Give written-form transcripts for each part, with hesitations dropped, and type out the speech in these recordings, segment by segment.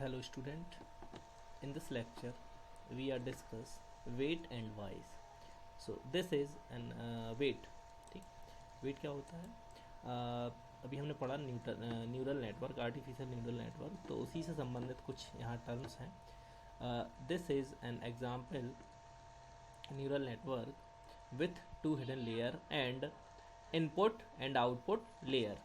Hello student, in this lecture we are discuss weight and wise. So this is an weight. ठीक, weight क्या होता है? अभी हमने पढ़ा neural network, artificial neural network, तो उसी से संबंधित कुछ यहाँ टर्म्स हैं. This is an example neural network with two hidden layer and input and output layer.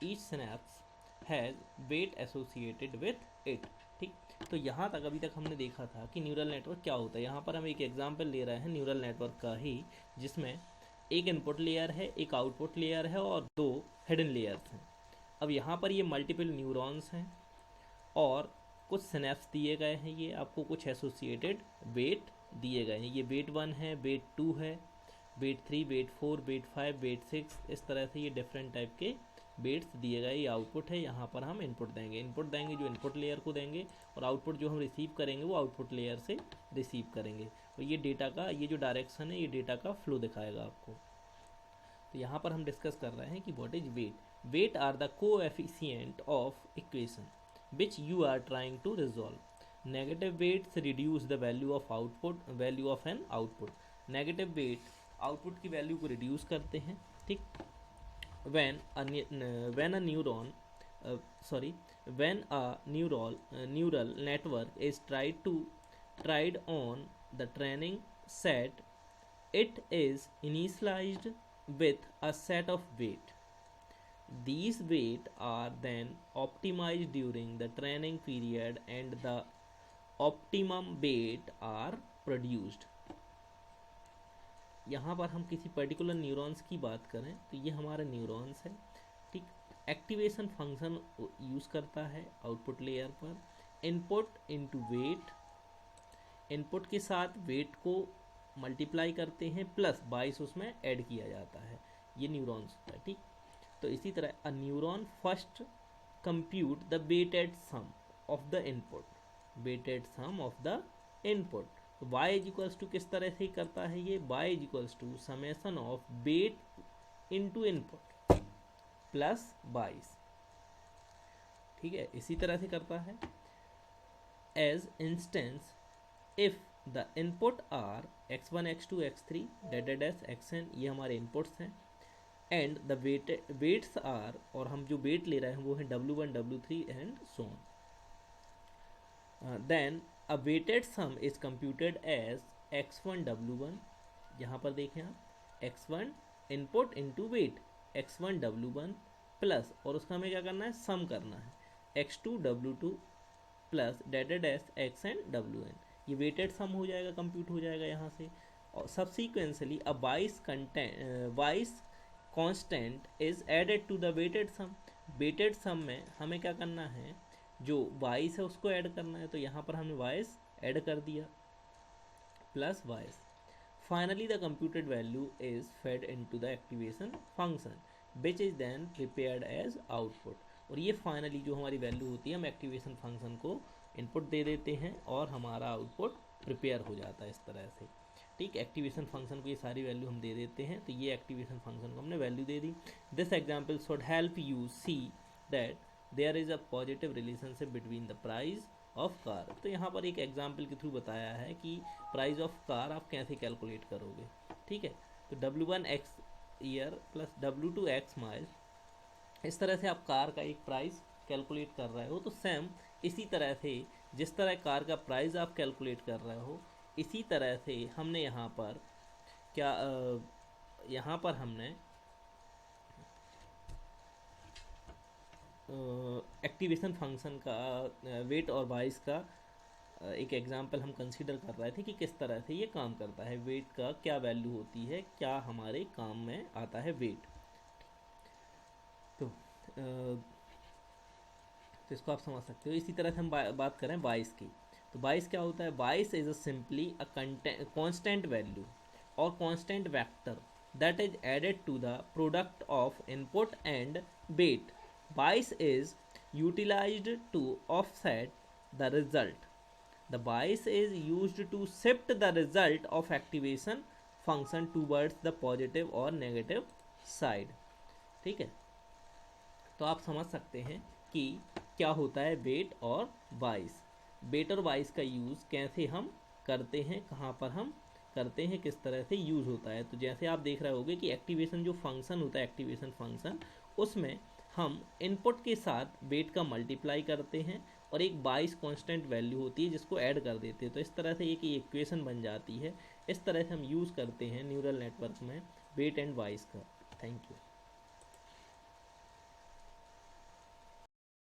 Each synapse has weight associated with it. ठीक, तो यहाँ तक अभी तक हमने देखा था कि न्यूरल नेटवर्क क्या होता है. यहाँ पर हम एक एग्जांपल ले रहे हैं न्यूरल नेटवर्क का ही, जिसमें एक इनपुट लेयर है, एक आउटपुट लेयर है और दो हिडन लेयर्स हैं. अब यहाँ पर ये मल्टीपल न्यूरॉन्स हैं और कुछ सिनेप्स दिए गए हैं. ये आपको कुछ एसोसिएटेड वेट दिए गए हैं. ये वेट 1 है, वेट 2 है, वेट 3, वेट 4, वेट 5, वेट 6, इस तरह से ये डिफरेंट टाइप के वेट्स दिए गए. ये आउटपुट है, यहाँ पर हम इनपुट देंगे जो इनपुट लेयर को देंगे, और आउटपुट जो हम रिसीव करेंगे वो आउटपुट लेयर से रिसीव करेंगे. और ये डेटा का ये जो डायरेक्शन है, ये डेटा का फ्लो दिखाएगा आपको. तो यहाँ पर हम डिस्कस कर रहे हैं कि what is weight. Weight are the coefficient of equation which you are trying to resolve. Negative weights reduce the value of an output. Negative weight output की वैल्यू को रिड्यूस करते हैं. ठीक, when a neural network is tried on the training set, it is initialized with a set of weight. These weight are then optimized during the training period and the optimum weight are produced. यहाँ पर हम किसी particular neurons की बात करें तो ये हमारे न्यूरॉन्स है. ठीक, एक्टिवेशन फंक्शन यूज़ करता है आउटपुट लेयर पर. इनपुट इनटू वेट, इनपुट के साथ वेट को मल्टीप्लाई करते हैं प्लस 22 उसमें ऐड किया जाता है. ये न्यूरॉन्स होता है. ठीक, तो इसी तरह a neuron first compute the weighted sum of the input. y is equals to किस तरह से करता है ये, y is equals to summation of weight into input plus 22. ठीक है, इसी तरह से करता है. As instance if the input are x1 x2 x3 dash xn, ये हमारे इनपुट्स हैं. एंड द वेट्स आर, और हम जो वेट ले रहे हैं वो है W1 W3 and so on. Then a weighted sum is computed as x1 W1. यहाँ पर देखें आप, x1 input into wait, x1 W1 plus, और उसका हमें क्या करना है, सम करना है, x2 W2 plus dash xn Wn. ये वेटेड सम हो जाएगा, कंप्यूट हो जाएगा यहाँ से. और subsequently a bias constant is added to the weighted sum. Weighted sum में हमें क्या करना है, जो वाइस है उसको ऐड करना है, तो यहाँ पर हमने वाइस ऐड कर दिया plus bias. Finally the computed value is fed into the activation function which is then prepared as output. और ये फाइनली जो हमारी वैल्यू होती है, हम एक्टिवेशन फंक्शन को इनपुट दे देते हैं और हमारा आउटपुट प्रिपेयर हो जाता है इस तरह से. ठीक, एक्टिवेशन फंक्शन को ये सारी वैल्यू हम दे देते हैं, तो ये एक्टिवेशन फंक्शन को हमने वैल्यू दे दी. This example should help you see that there is a positive relationship between the price of car. तो यहाँ पर एक एग्जाम्पल के थ्रू बताया है कि प्राइस ऑफ कार आप कैसे कैलकुलेट करोगे. ठीक है, तो W1 x year plus W2 x mile, इस तरह से आप कार का एक प्राइस कैलकुलेट कर रहे हो. तो सेम इसी तरह से जिस तरह कार का प्राइस आप कैलकुलेट कर रहे हो, इसी तरह से हमने यहाँ पर क्या यहाँ पर हमने एक्टिवेशन फंक्शन का वेट और वाइस का एक एग्जांपल हम कंसीडर कर रहे थे कि किस तरह से ये काम करता है. वेट का क्या वैल्यू होती है, क्या हमारे काम में आता है वेट. तो इसको आप समझ सकते हो. इसी तरह से हम बात करें वाइस की, तो वाइस क्या होता है. Bias is simply a constant value और constant vector that is added to the product of input and weight. Bias is utilized to offset the result. The bias is used to shift the result of activation function towards the positive और negative side. ठीक है, तो आप समझ सकते हैं कि क्या होता है वेट और वाइस। वेट और वाइस का यूज़ कैसे हम करते हैं, कहाँ पर हम करते हैं, किस तरह से यूज़ होता है। तो जैसे आप देख रहे होगे कि एक्टिवेशन जो फंक्शन होता है, एक्टिवेशन फंक्शन, उसमें हम इनपुट के साथ वेट का मल्टीप्लाई करते हैं और एक बाइस कांस्टेंट वैल्यू होती है जिसको ऐड कर देते हैं। तो इस तरह से एक इक्वेशन बन जाती है। इस तरह से हम यूज़ करते हैं न्यूरल नेटवर्क में वेट एंड वाइस का। Thank you.